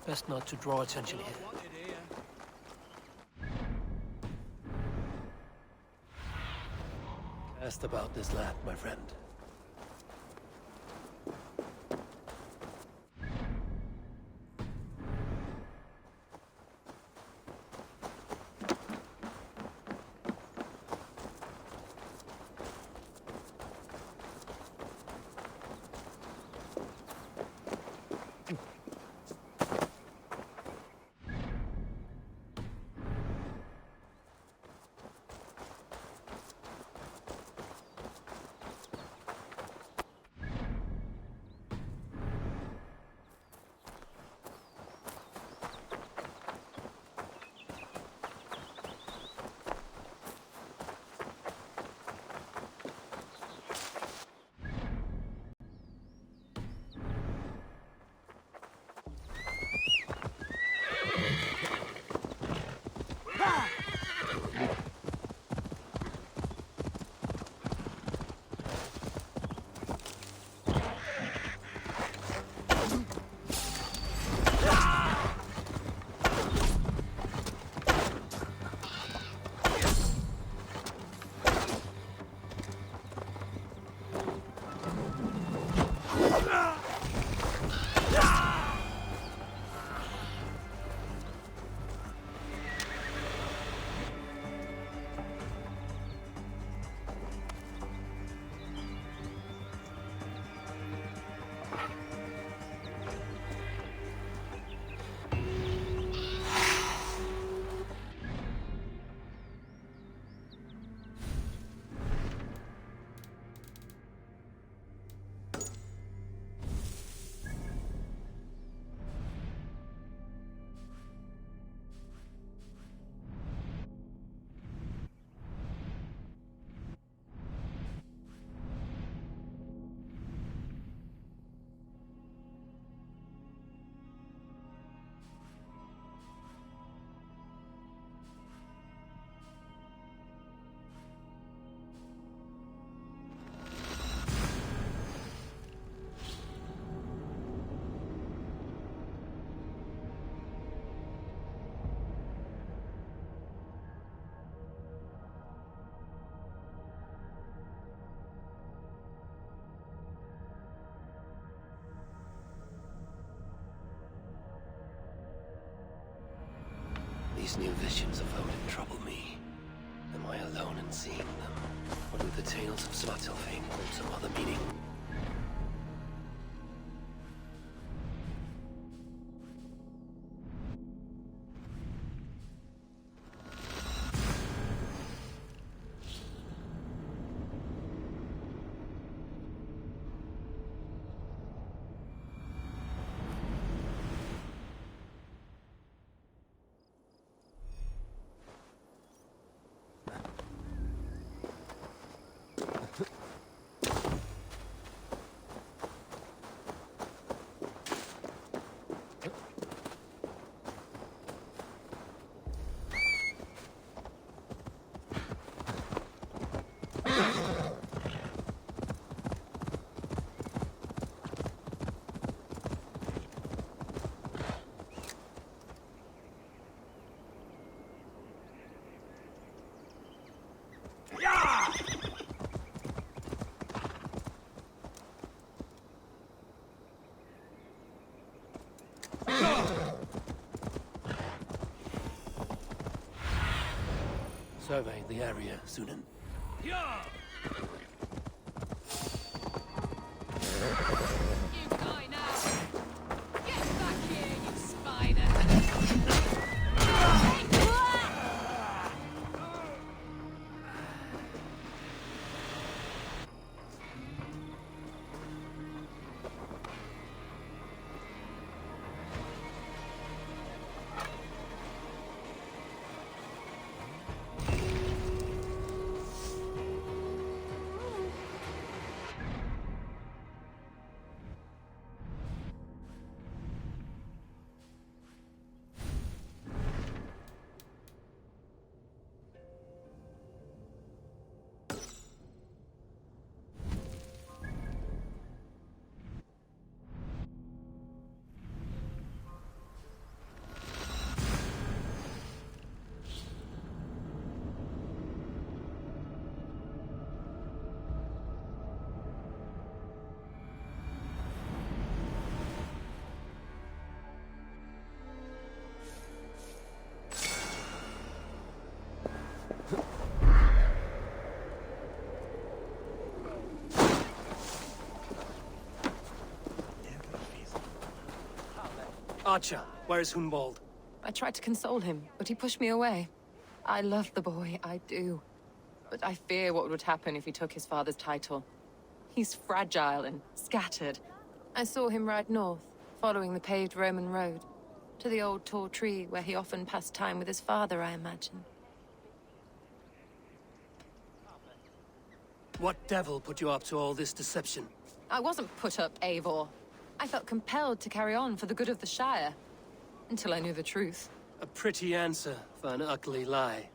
Best not to draw attention here. Asked about this lad, my friend. These new visions of Odin trouble me. Am I alone in seeing them? Or do the tales of enslaving hold some other meaning? Survey the area, Sunan. You die now! Get back here, you spider! Archer, where is Hunwald? I tried to console him, but he pushed me away. I love the boy, I do. But I fear what would happen if he took his father's title. He's fragile and scattered. I saw him ride north, following the paved Roman road. To the old tall tree where he often passed time with his father, I imagine. What devil put you up to all this deception? I wasn't put up, Eivor. I felt compelled to carry on for the good of the Shire. Until I knew the truth. A pretty answer for an ugly lie.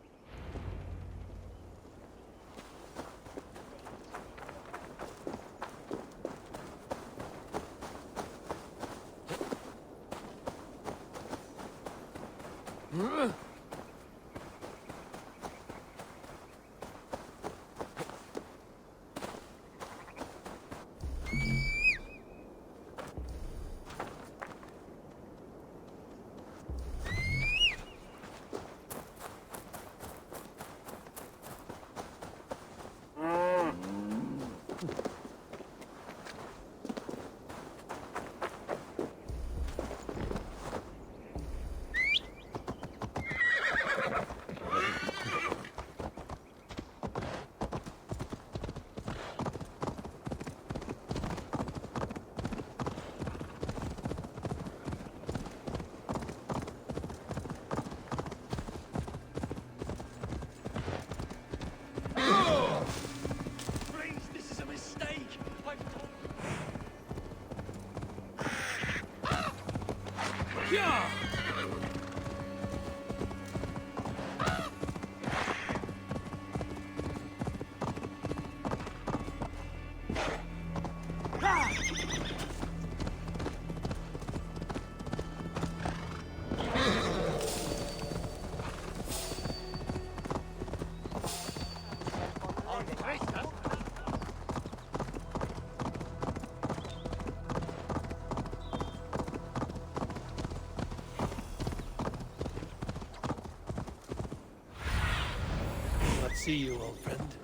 see you, old friend.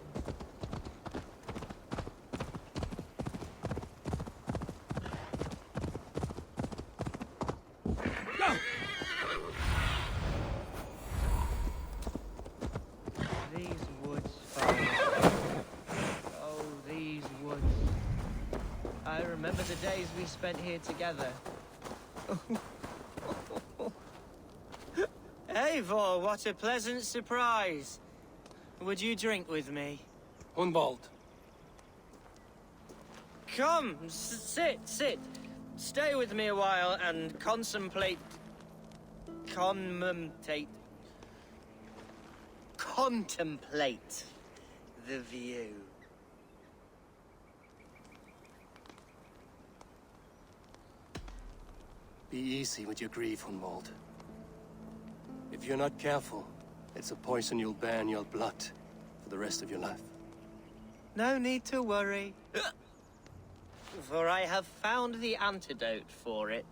Go! These woods, Father. Oh, these woods. I remember the days we spent here together. Eivor, what a pleasant surprise. Would you drink with me? Hunwald. Come, sit. Stay with me a while and contemplate the view. Be easy with your grief, Hunwald. If you're not careful, it's a poison you'll bear in your blood for the rest of your life. No need to worry. For I have found the antidote for it.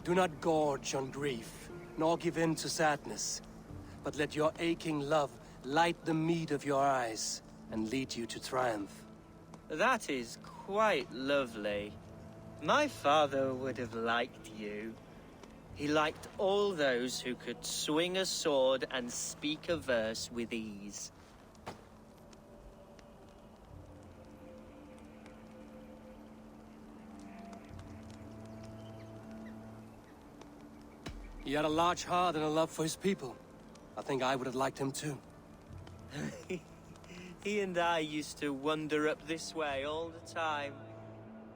Do not gorge on grief, nor give in to sadness, but let your aching love light the mead of your eyes and lead you to triumph. That is quite lovely. My father would have liked you. He liked all those who could swing a sword and speak a verse with ease. He had a large heart and a love for his people. I think I would have liked him too. He and I used to wander up this way all the time.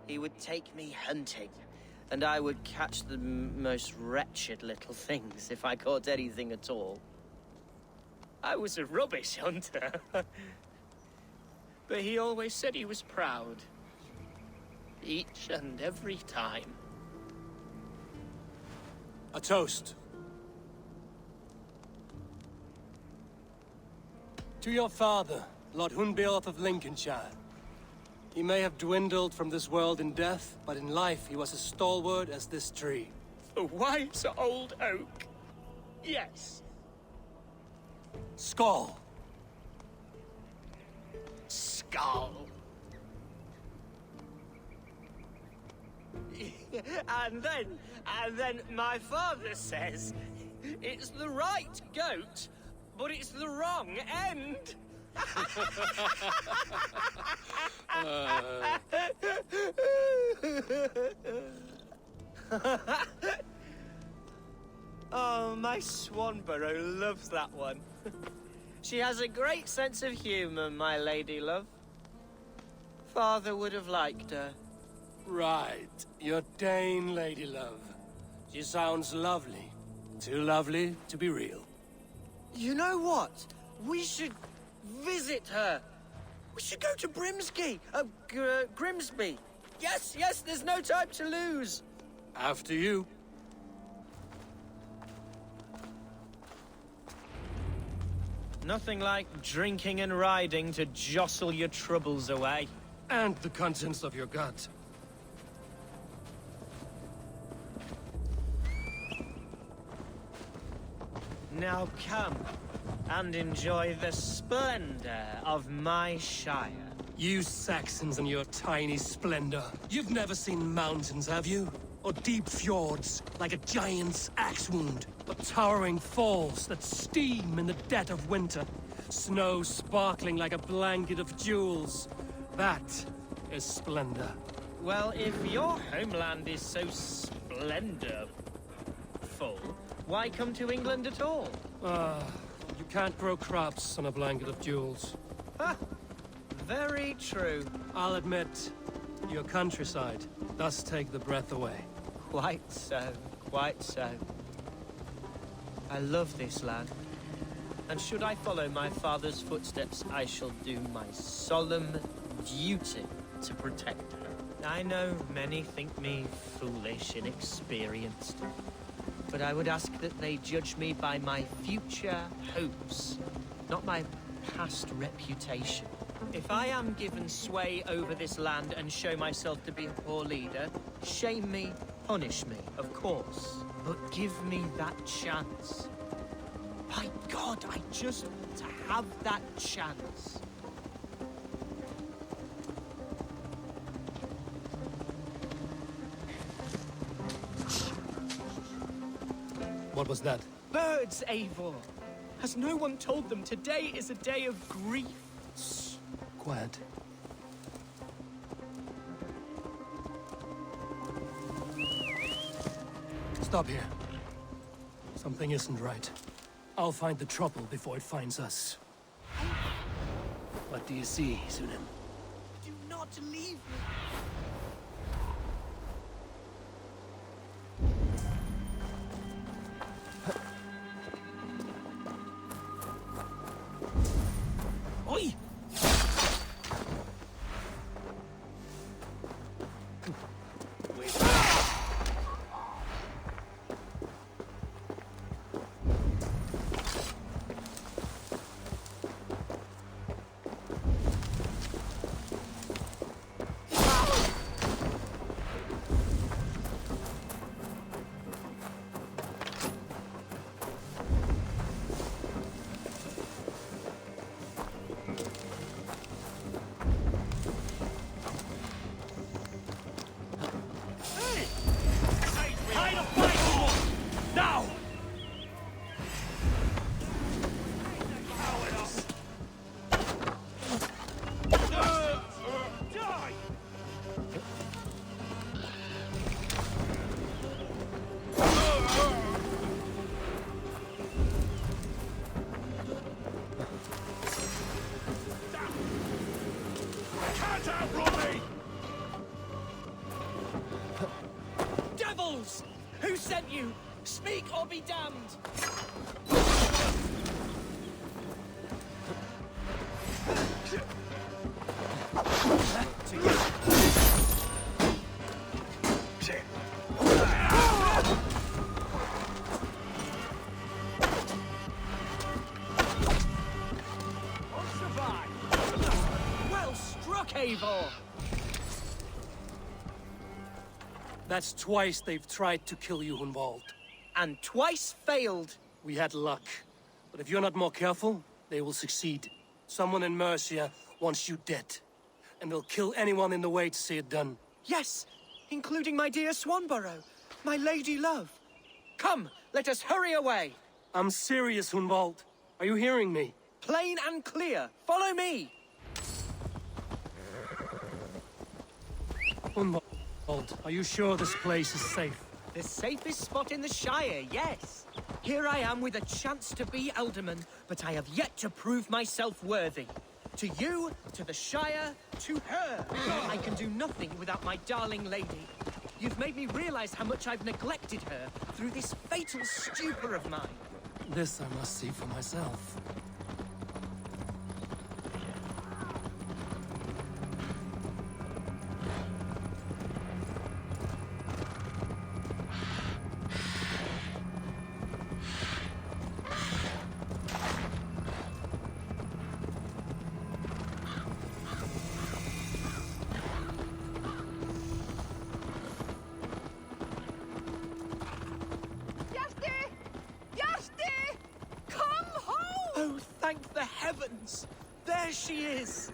He would take me hunting, and I would catch the most wretched little things if I caught anything at all. I was a rubbish hunter. But he always said he was proud. Each and every time. A toast. To your father, Lord Hunbeorth of Lincolnshire. He may have dwindled from this world in death, but in life he was as stalwart as this tree. The wise old oak. Yes. Skull. Skull. And then my father says, it's the right goat, but it's the wrong end. Oh, my Swanborough loves that one. She has a great sense of humor, my lady love. Father would have liked her. Right, your Dane lady love. She sounds lovely. Too lovely to be real. You know what? We should visit her. We should go to Grimsby. Yes, there's no time to lose. After you. Nothing like drinking and riding to jostle your troubles away. And the contents of your gut. Now come and enjoy the splendor of my shire. You Saxons and your tiny splendor. You've never seen mountains, have you? Or deep fjords, like a giant's axe wound. Or towering falls that steam in the dead of winter. Snow sparkling like a blanket of jewels. That is splendor. Well, if your homeland is so splendorful, why come to England at all? You can't grow crops on a blanket of jewels. Ha! Very true. I'll admit, your countryside does take the breath away. Quite so, quite so. I love this land. And should I follow my father's footsteps, I shall do my solemn duty to protect her. I know many think me foolish, inexperienced. But I would ask that they judge me by my future hopes, not my past reputation. If I am given sway over this land and show myself to be a poor leader, shame me, punish me, of course. But give me that chance. By God, I just want to have that chance. What was that? Birds, Eivor! Has no one told them today is a day of grief? Shh. Quiet. Stop here. Something isn't right. I'll find the trouble before it finds us. What do you see, Sunan? Do not leave me! Oi! Devils! Who sent you? Speak or be damned! Well struck, Eivor! That's twice they've tried to kill you, Hunwald. And twice failed. We had luck. But if you're not more careful, they will succeed. Someone in Mercia wants you dead. And they'll kill anyone in the way to see it done. Yes, including my dear Swanborough, my lady love. Come, let us hurry away. I'm serious, Hunwald. Are you hearing me? Plain and clear. Follow me. Hunwald, are you sure this place is safe? The safest spot in the Shire, yes. Here I am with a chance to be Alderman, but I have yet to prove myself worthy. To you, to the Shire, to her. I can do nothing without my darling lady. You've made me realize how much I've neglected her through this fatal stupor of mine. This I must see for myself. Oh, thank the heavens! There she is!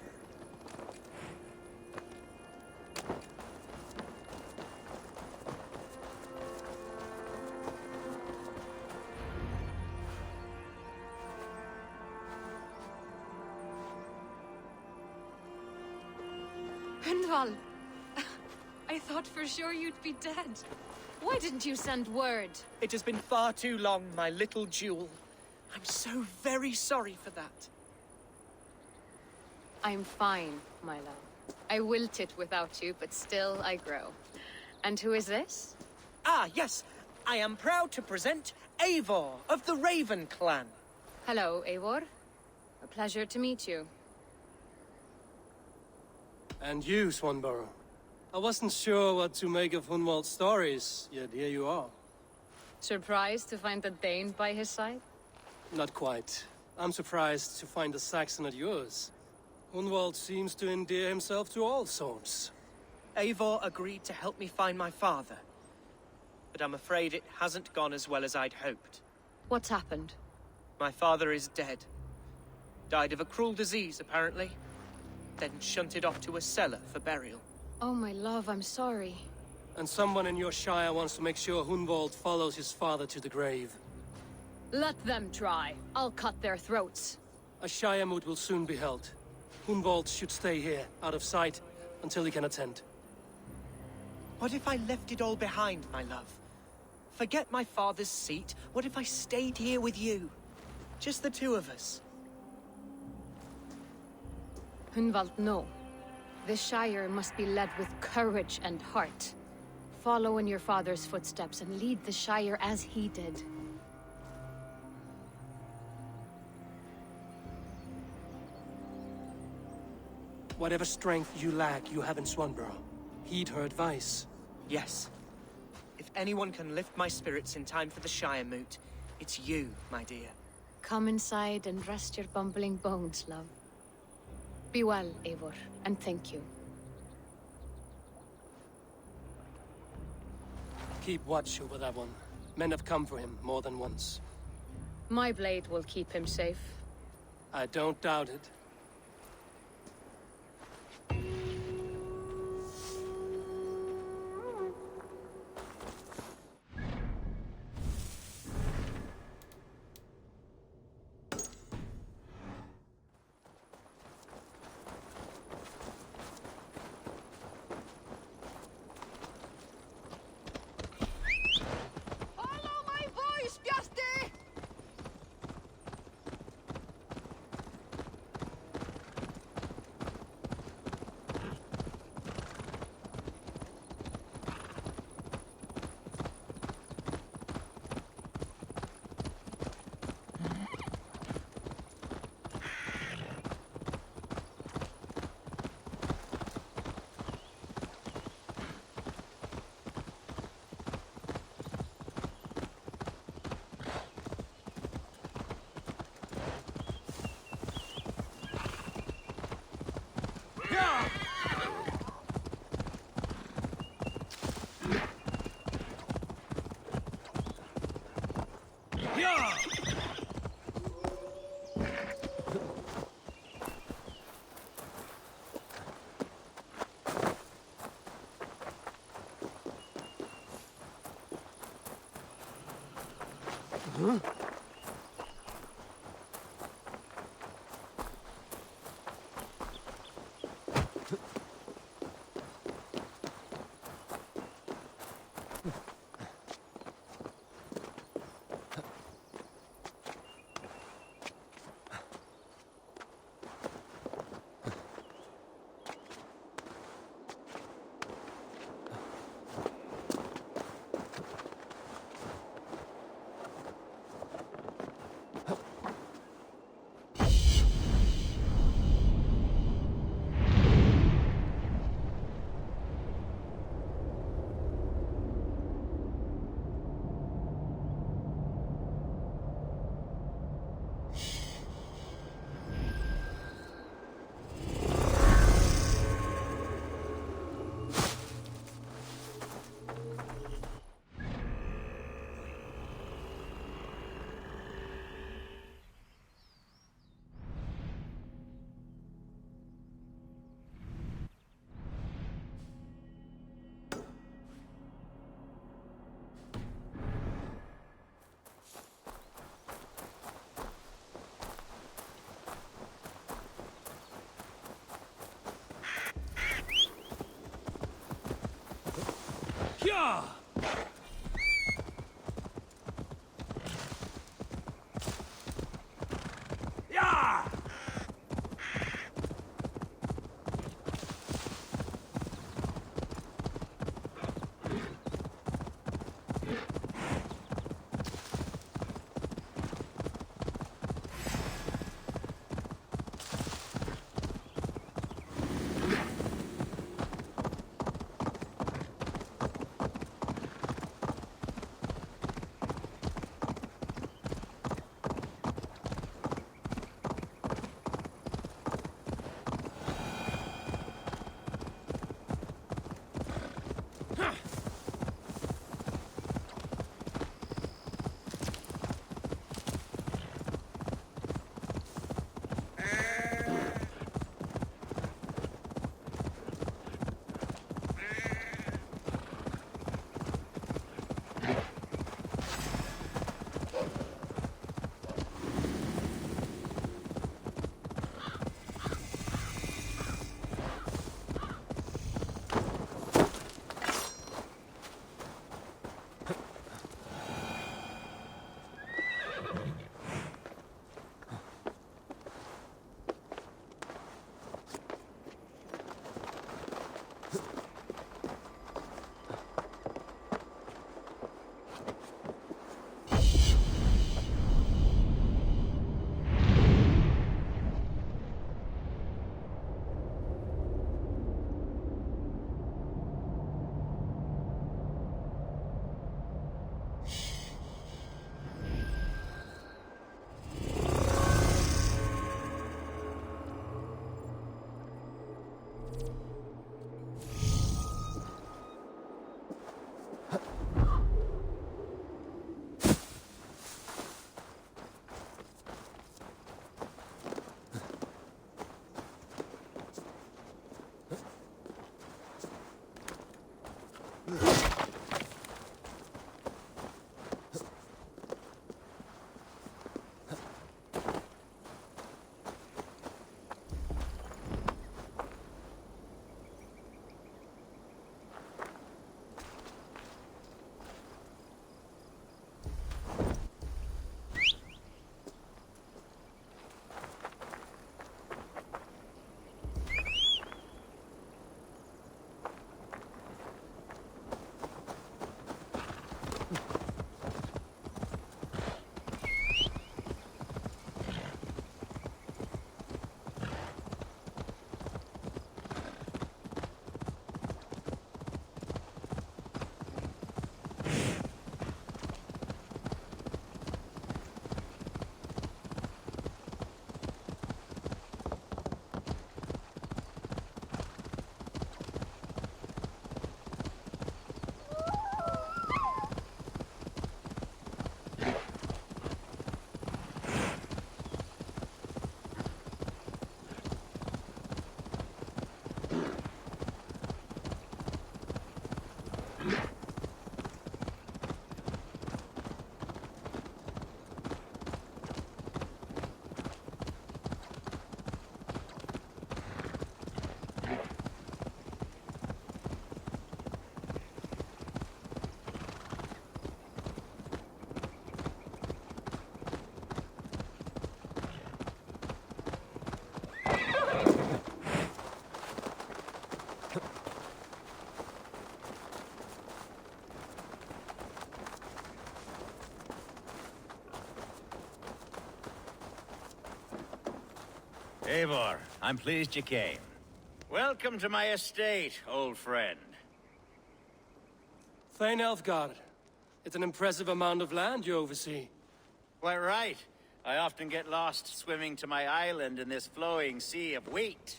Hunwald! I thought for sure you'd be dead. Why didn't you send word? It has been far too long, my little jewel. I'm so very sorry for that. I'm fine, my love. I wilted without you, but still I grow. And who is this? Ah, yes. I am proud to present Eivor of the Raven clan. Hello, Eivor. A pleasure to meet you. And you, Swanborough. I wasn't sure what to make of Hunwald's stories, yet here you are. Surprised to find a Dane by his side? Not quite. I'm surprised to find a Saxon at yours. Hunwald seems to endear himself to all sorts. Eivor agreed to help me find my father. but I'm afraid it hasn't gone as well as I'd hoped. What's happened? My father is dead. Died of a cruel disease, apparently. Then shunted off to a cellar for burial. Oh, my love, I'm sorry. And someone in your shire wants to make sure Hunwald follows his father to the grave. Let them try. I'll cut their throats. A shire moot will soon be held. Hunwald should stay here, out of sight, until he can attend. What if I left it all behind, my love? Forget my father's seat. What if I stayed here with you? Just the two of us. Hunwald, no. This Shire must be led with courage and heart. Follow in your father's footsteps and lead the Shire as he did. Whatever strength you lack, you have in Swanborough. Heed her advice. Yes. If anyone can lift my spirits in time for the Shire moot, it's you, my dear. Come inside and rest your bumbling bones, love. Be well, Eivor, and thank you. Keep watch over that one. Men have come for him more than once. My blade will keep him safe. I don't doubt it. Yeah! Yeah! Eivor, I'm pleased you came. Welcome to my estate, old friend. Thane Elfgard. It's an impressive amount of land you oversee. Quite right. I often get lost swimming to my island in this flowing sea of wheat.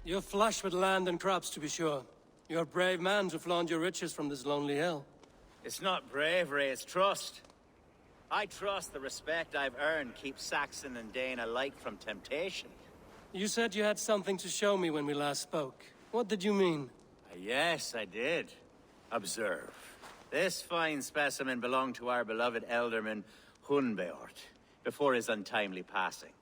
You're flush with land and crops, to be sure. You're a brave man to flaunt your riches from this lonely hill. It's not bravery, it's trust. I trust the respect I've earned keeps Saxon and Dane alike from temptation. You said you had something to show me when we last spoke. What did you mean? Yes, I did. Observe. This fine specimen belonged to our beloved elderman, Hunbeort, before his untimely passing.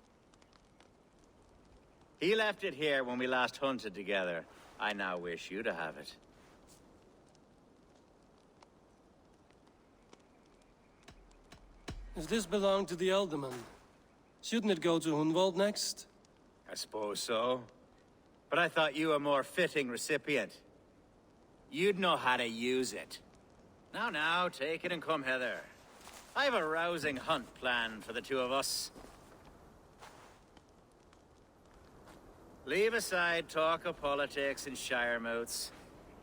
He left it here when we last hunted together. I now wish you to have it. If this belonged to the Elderman, shouldn't it go to Hunwald next? I suppose so. But I thought you a more fitting recipient. You'd know how to use it. Now, take it and come hither. I've a rousing hunt planned for the two of us. Leave aside talk of politics and shire moats.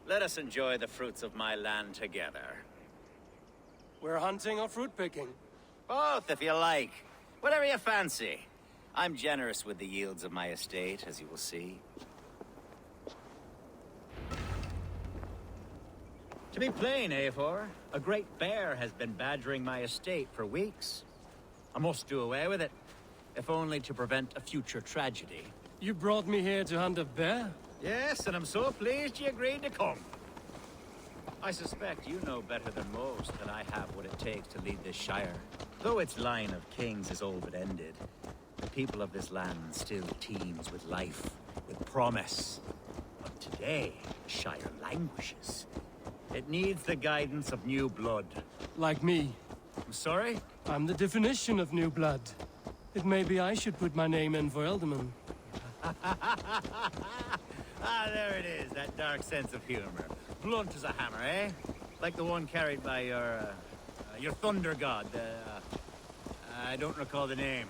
Let us enjoy the fruits of my land together. We're hunting or fruit picking? Both, if you like. Whatever you fancy. I'm generous with the yields of my estate, as you will see. To be plain, Eivor, a great bear has been badgering my estate for weeks. I must do away with it, if only to prevent a future tragedy. You brought me here to hunt a bear? Yes, and I'm so pleased you agreed to come. I suspect you know better than most that I have what it takes to lead this shire. Though its line of kings is all but ended, the people of this land still teems with life, with promise. But today, the shire languishes. It needs the guidance of new blood. Like me. I'm sorry? I'm the definition of new blood. It may be I should put my name in for Elderman. Ah, there it is, that dark sense of humor. Blunt as a hammer, eh? Like the one carried by your thunder god. I don't recall the name.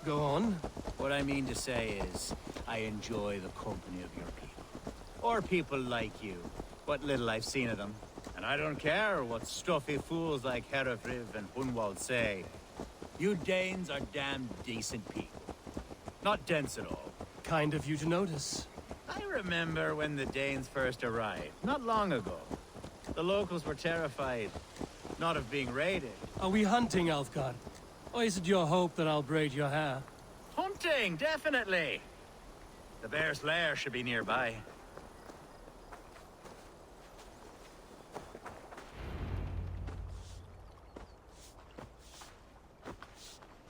Go on. What I mean to say is, I enjoy the company of your people. Or people like you. What little I've seen of them. And I don't care what stuffy fools like Herefriv and Hunwald say. You Danes are damn decent people. Not dense at all. Kind of you to notice. I remember when the Danes first arrived, not long ago. The locals were terrified, not of being raided. Are we hunting, Alfgard? Or is it your hope that I'll braid your hair? Hunting, definitely! The bear's lair should be nearby.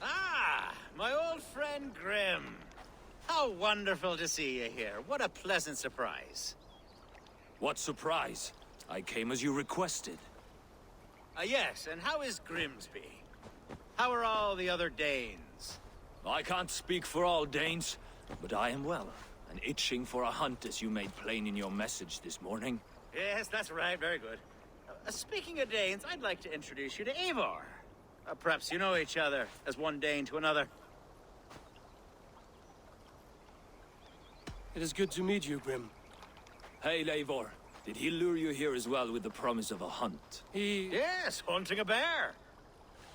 Ah, my old friend Grim. How wonderful to see you here. What a pleasant surprise. What surprise? I came as you requested. Yes, and how is Grimsby? How are all the other Danes? I can't speak for all Danes, but I am well, and itching for a hunt as you made plain in your message this morning. Yes, that's right. Very good. Speaking of Danes, I'd like to introduce you to Eivor. Perhaps you know each other, as one Dane to another. It is good to meet you, Grim. Hey, Eivor. Did he lure you here as well with the promise of a hunt? Yes, hunting a bear.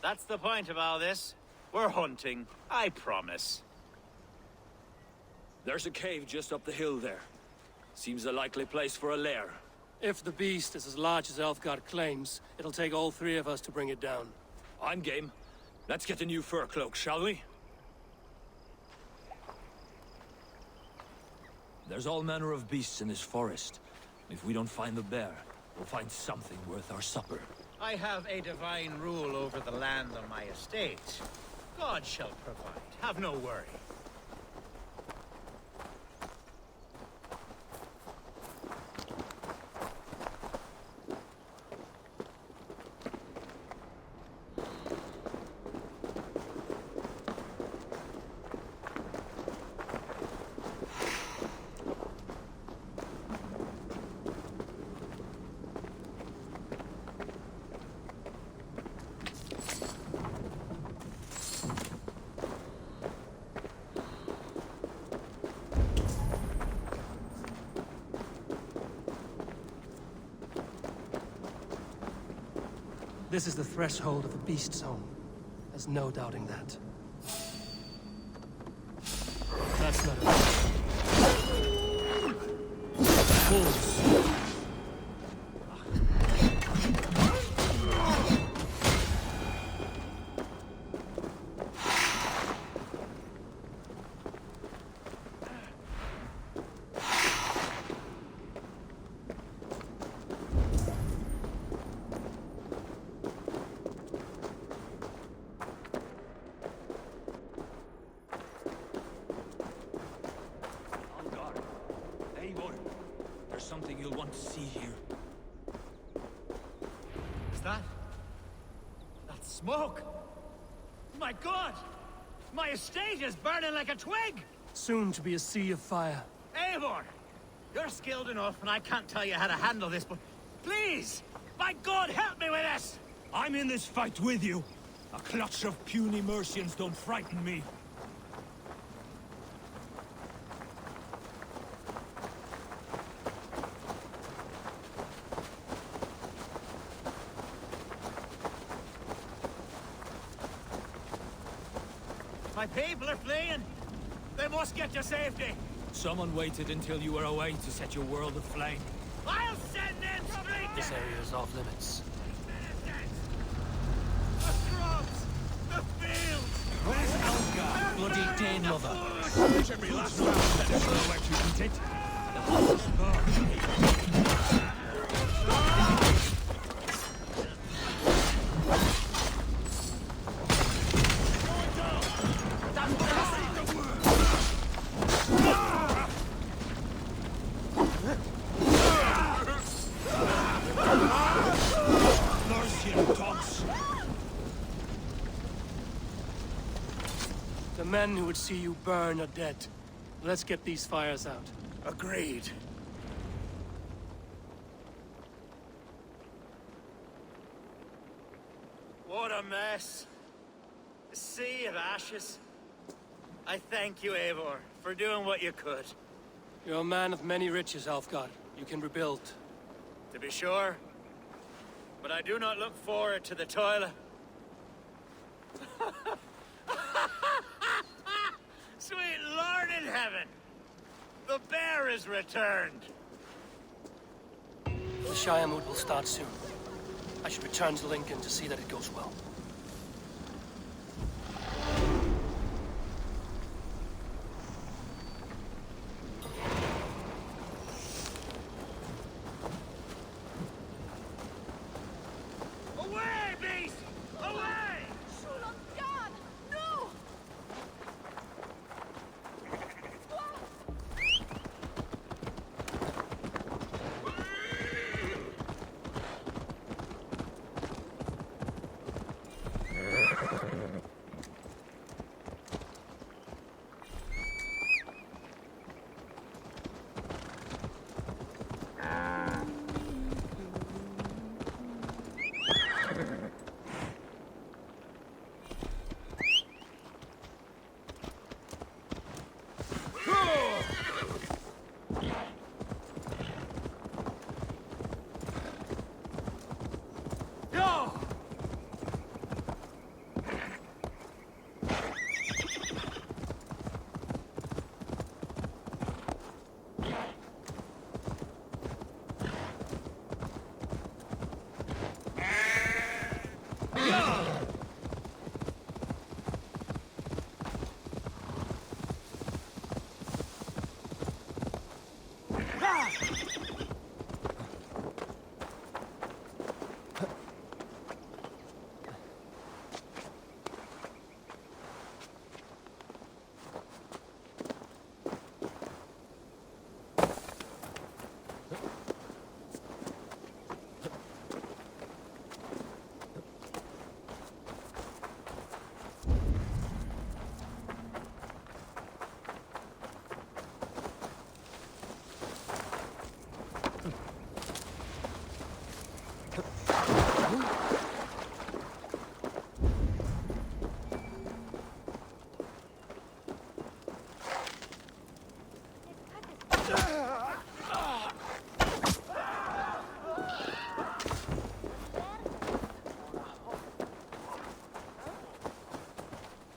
That's the point of all this. We're hunting, I promise. There's a cave just up the hill there. Seems a likely place for a lair. If the beast is as large as Elfgard claims, it'll take all three of us to bring it down. I'm game. Let's get a new fur cloak, shall we? There's all manner of beasts in this forest. If we don't find the bear, we'll find something worth our supper. I have a divine rule over the land on my estate. God shall provide. Have no worry. This is the threshold of the Beast Zone. There's no doubting that. That's not it. Wolves. There's something you'll want to see here. Is that smoke? My God! My estate is burning like a twig! Soon to be a sea of fire. Eivor! You're skilled enough, and I can't tell you how to handle this, but please! By God, help me with this! I'm in this fight with you. A clutch of puny Mercians don't frighten me. My people are fleeing! They must get to safety! Someone waited until you were away to set your world aflame. I'll send them straight This to area is off limits. the crops! The fields! Where's Elgar, bloody Dane mother? Every last one that is nowhere to eat it. The men who would see you burn are dead. Let's get these fires out. Agreed. What a mess. A sea of ashes. I thank you, Eivor, for doing what you could. You're a man of many riches, Alfgard. You can rebuild. To be sure. But I do not look forward to the toil. Sweet Lord in heaven! The bear is returned! The Shire mood will start soon. I should return to Lincoln to see that it goes well. Away, beast! Away!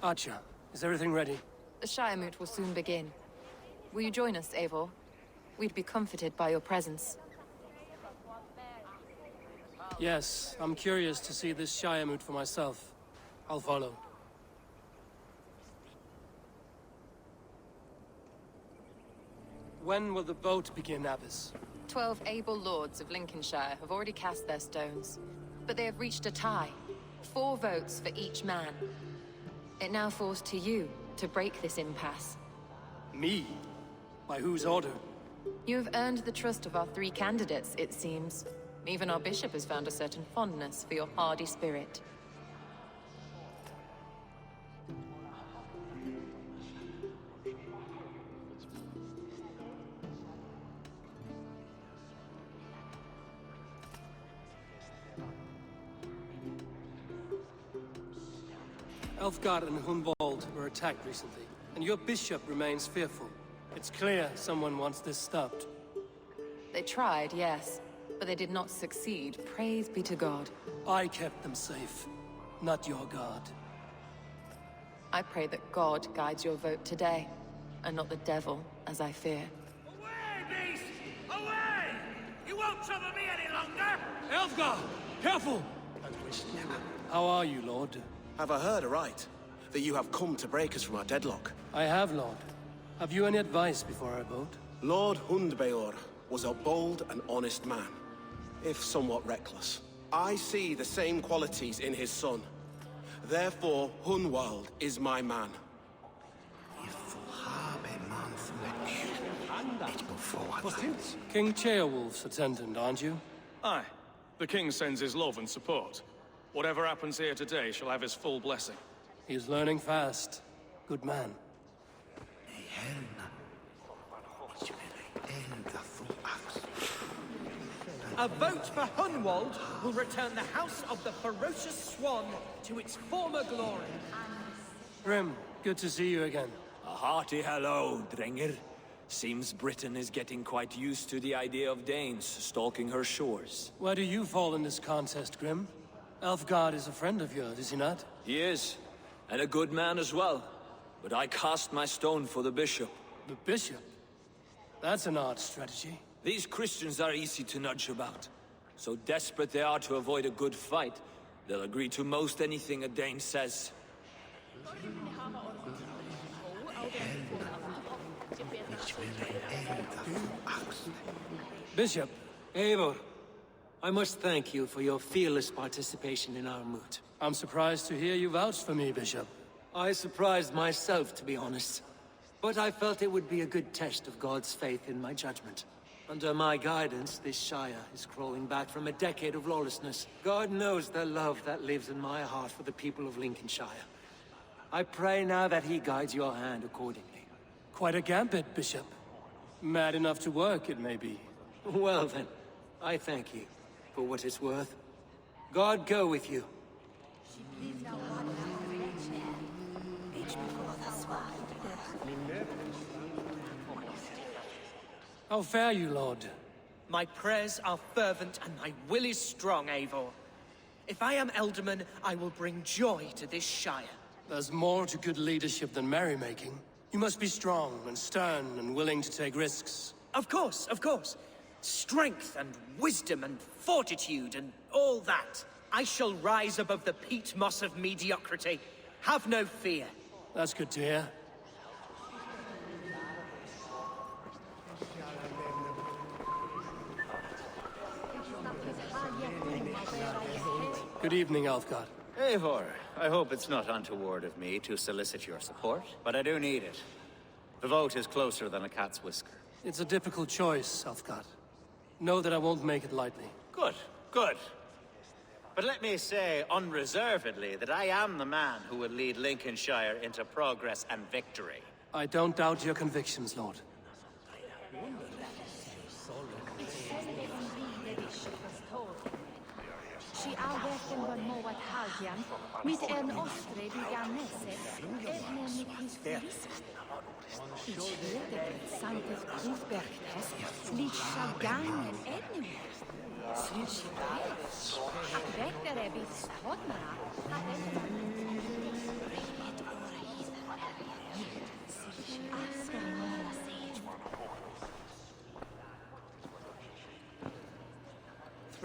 Archer, is everything ready? The Shire Moot will soon begin. Will you join us, Eivor? We'd be comforted by your presence. Yes, I'm curious to see this Shire Moot for myself. I'll follow. When will the vote begin, Abbess? 12 able lords of Lincolnshire have already cast their stones, but they have reached a tie. 4 votes for each man. It now falls to you to break this impasse. Me? By whose order? You have earned the trust of our 3 candidates, it seems. Even our bishop has found a certain fondness for your hardy spirit. Elfgard and Hunwald were attacked recently, and your bishop remains fearful. It's clear someone wants this stopped. They tried, yes, but they did not succeed. Praise be to God. I kept them safe, not your god. I pray that God guides your vote today, and not the devil, as I fear. Away, beast! Away! You won't trouble me any longer! Elfgard! Careful! How are you, Lord? Have I heard aright? That you have come to break us from our deadlock? I have, Lord. Have you any advice before I vote? Lord Hundbeor was a bold and honest man, if somewhat reckless. I see the same qualities in his son. Therefore, Hunwald is my man. King Ceolwulf's attendant, aren't you? Aye. The king sends his love and support. Whatever happens here today shall have his full blessing. He's learning fast. Good man. A vote for Hunwald will return the House of the Ferocious Swan to its former glory. Grim, good to see you again. A hearty hello, Drenger. Seems Britain is getting quite used to the idea of Danes stalking her shores. Where do you fall in this contest, Grim? Elfgard is a friend of yours, is he not? He is, and a good man as well. But I cast my stone for the bishop. The bishop? That's an odd strategy. These Christians are easy to nudge about. So desperate they are to avoid a good fight, they'll agree to most anything a Dane says. Bishop, Eivor, I must thank you for your fearless participation in our moot. I'm surprised to hear you vouch for me, Bishop. I surprised myself, to be honest. But I felt it would be a good test of God's faith in my judgment. Under my guidance, this Shire is crawling back from a decade of lawlessness. God knows the love that lives in my heart for the people of Lincolnshire. I pray now that he guides your hand accordingly. Quite a gambit, Bishop. Mad enough to work, it may be. Well then, I thank you for what it's worth. God go with you. How fare you, Lord? My prayers are fervent and my will is strong, Eivor. If I am Elderman, I will bring joy to this Shire. There's more to good leadership than merrymaking. You must be strong and stern and willing to take risks. Of course, of course. Strength and wisdom and fortitude and all that. I shall rise above the peat moss of mediocrity. Have no fear. That's good to hear. Good evening, Alfgard. Eivor, I hope it's not untoward of me to solicit your support, but I do need it. The vote is closer than a cat's whisker. It's a difficult choice, Alfgard. Know that I won't make it lightly. Good, good. But let me say unreservedly that I am the man who will lead Lincolnshire into progress and victory. I don't doubt your convictions, Lord.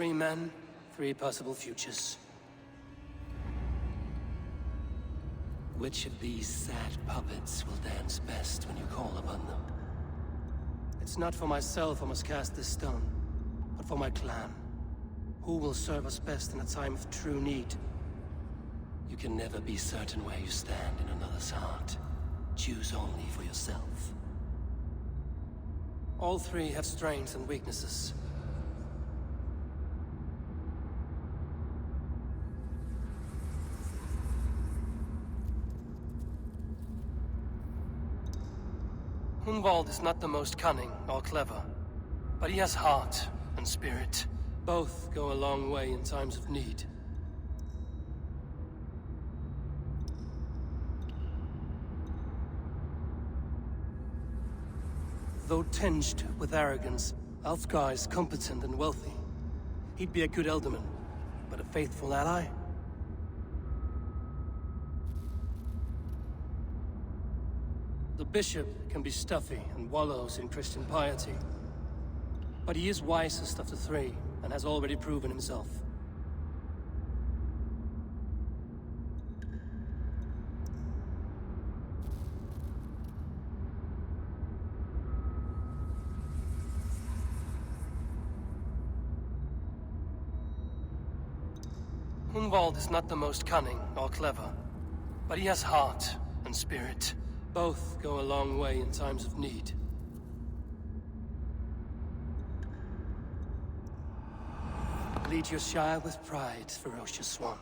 3 men, 3 possible futures. Which of these sad puppets will dance best when you call upon them? It's not for myself I must cast this stone, but for my clan. Who will serve us best in a time of true need? You can never be certain where you stand in another's heart. Choose only for yourself. All 3 have strengths and weaknesses. Hunwald is not the most cunning or clever, but he has heart and spirit. Both go a long way in times of need. Though tinged with arrogance, Alfgar is competent and wealthy. He'd be a good Elderman, but a faithful ally? The bishop can be stuffy and wallows in Christian piety. But he is wisest of the 3, and has already proven himself. Hunwald is not the most cunning or clever, but he has heart and spirit. Both go a long way in times of need. Lead your Shire with pride, ferocious swan.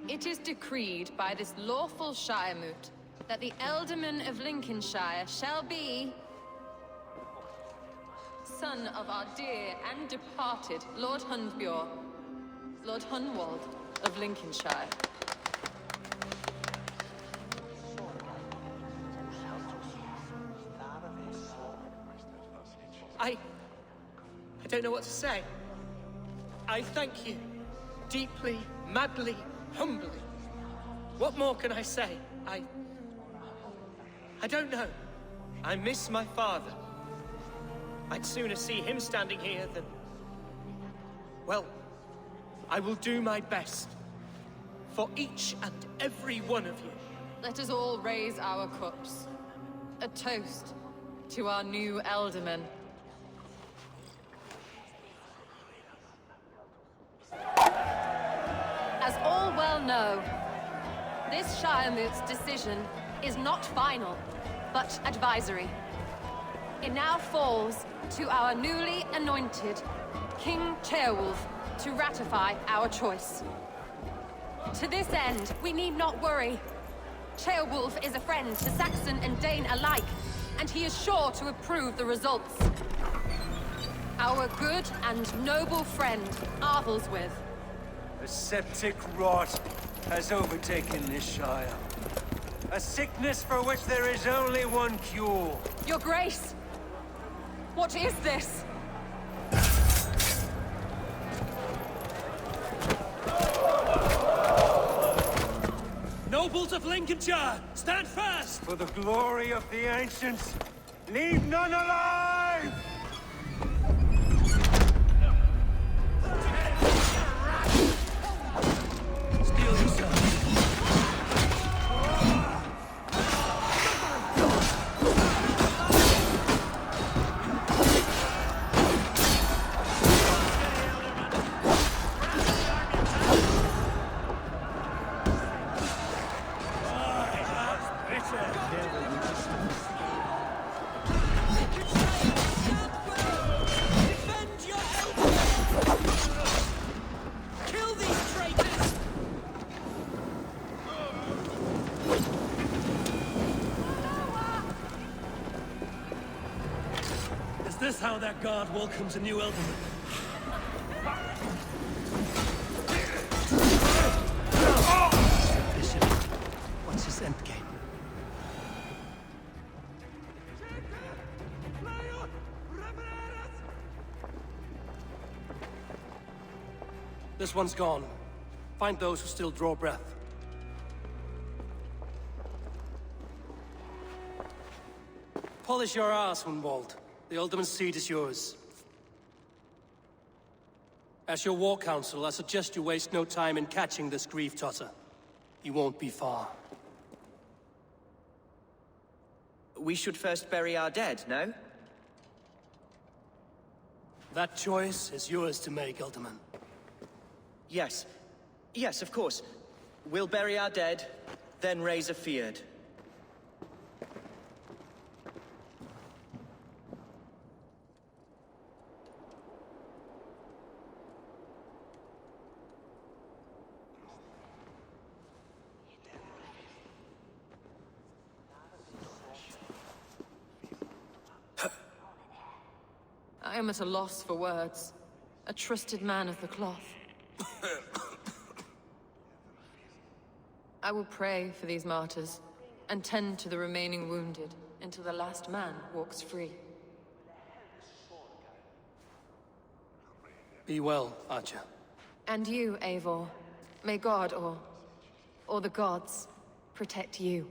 It is decreed by this lawful Shiremoot that the Alderman of Lincolnshire shall be son of our dear and departed Lord Hundbjorn, Lord Hunwald of Lincolnshire. I don't know what to say. I thank you. Deeply, madly, humbly. What more can I say? I don't know. I miss my father. I'd sooner see him standing here than... Well, I will do my best. For each and every one of you. Let us all raise our cups. A toast to our new Elderman. As all well know, this Shiremoot's decision is not final, but advisory. It now falls to our newly anointed King Ceolwulf to ratify our choice. To this end, we need not worry. Ceolwulf is a friend to Saxon and Dane alike, and he is sure to approve the results. Our good and noble friend, Arthelswith. A septic rot has overtaken this Shire. A sickness for which there is only one cure. Your Grace! What is this? Nobles of Lincolnshire, stand fast! For the glory of the ancients, leave none alive! Steel yourself. Is this how that guard welcomes a new Elderman? Bishop, what's his endgame? one's gone. Find those who still draw breath. Polish your ass, Hunwald. The ultimate seat is yours. As your war council, I suggest you waste no time in catching this grief-tosser. He won't be far. We should first bury our dead, no? That choice is yours to make, Alderman. Yes. Yes, of course. We'll bury our dead, then raise a feard. I am at a loss for words. A trusted man of the cloth. I will pray for these martyrs, and tend to the remaining wounded, until the last man walks free. Be well, Archer. And you, Eivor. May God, or the gods, protect you.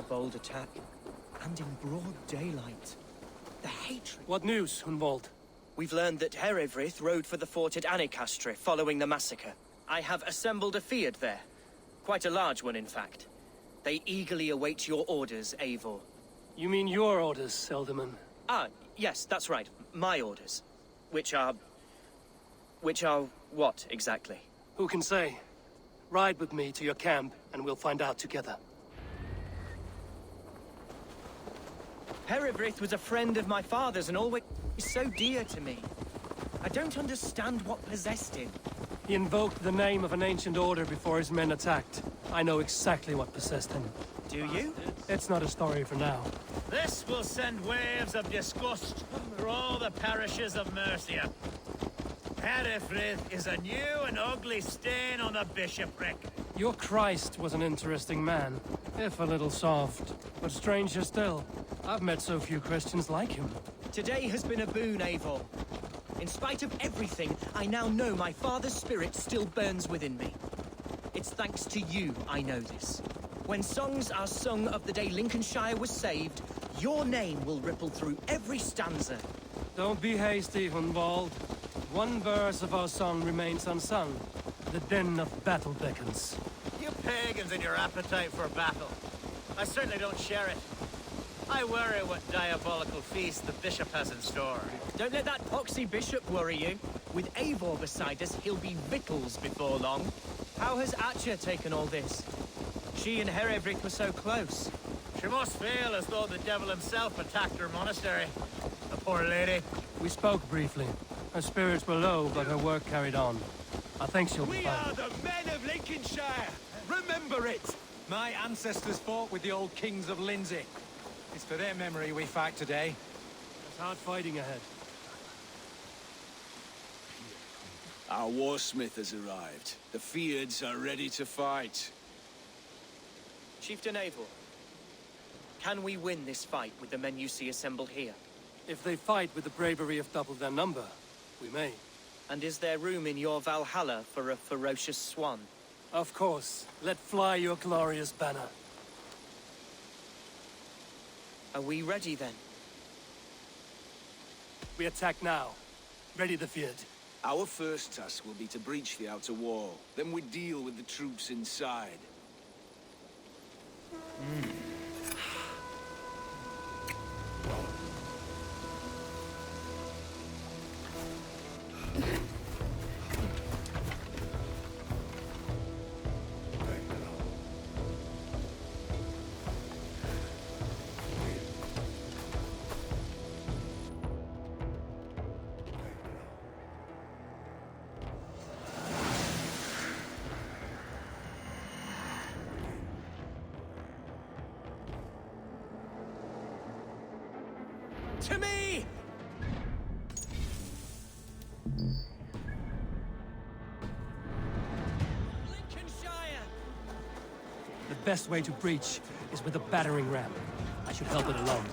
Bold attack, and in broad daylight. The hatred. What news, Hunwald? We've learned that Herefrith rode for the fort at Annikastre following the massacre. I have assembled a feard there. Quite a large one, in fact. They eagerly await your orders, Eivor. You mean your orders, Alderman? Ah, yes, that's right. My orders. Which are what, exactly? Who can say? Ride with me to your camp, and we'll find out together. Herefrith was a friend of my father's and always so dear to me. I don't understand what possessed him. He invoked the name of an ancient order before his men attacked. I know exactly what possessed him. Do you? It's not a story for now. This will send waves of disgust through all the parishes of Mercia. Herefrith is a new and ugly stain on the bishopric. Your Christ was an interesting man, if a little soft. But stranger still, I've met so few Christians like him. Today has been a boon, Eivor. In spite of everything, I now know my father's spirit still burns within me. It's thanks to you I know this. When songs are sung of the day Lincolnshire was saved, your name will ripple through every stanza. Don't be hasty, Hunwald. One verse of our song remains unsung. The din of battle beckons. You pagans and your appetite for battle. I certainly don't share it. I worry what diabolical feast the bishop has in store. Don't let that poxy bishop worry you. With Eivor beside us, he'll be victuals before long. How has Atcha taken all this? She and Herefrith were so close. She must feel as though the devil himself attacked her monastery. The poor lady. We spoke briefly. Her spirits were low, but her work carried on. I think she'll be fine. We are the men of Lincolnshire! Remember remember it! My ancestors fought with the old kings of Lindsey. It's for their memory we fight today. There's hard fighting ahead. Our warsmith has arrived. The Feards are ready to fight. Chieftain Eivor, can we win this fight with the men you see assembled here? If they fight with the bravery of double their number, we may. And is there room in your Valhalla for a ferocious swan? Of course. Let fly your glorious banner. Are we ready then? We attack now. Ready the Feared. Our first task will be to breach the outer wall. Then we deal with the troops inside. To me! The best way to breach is with a battering ram. I should help it along.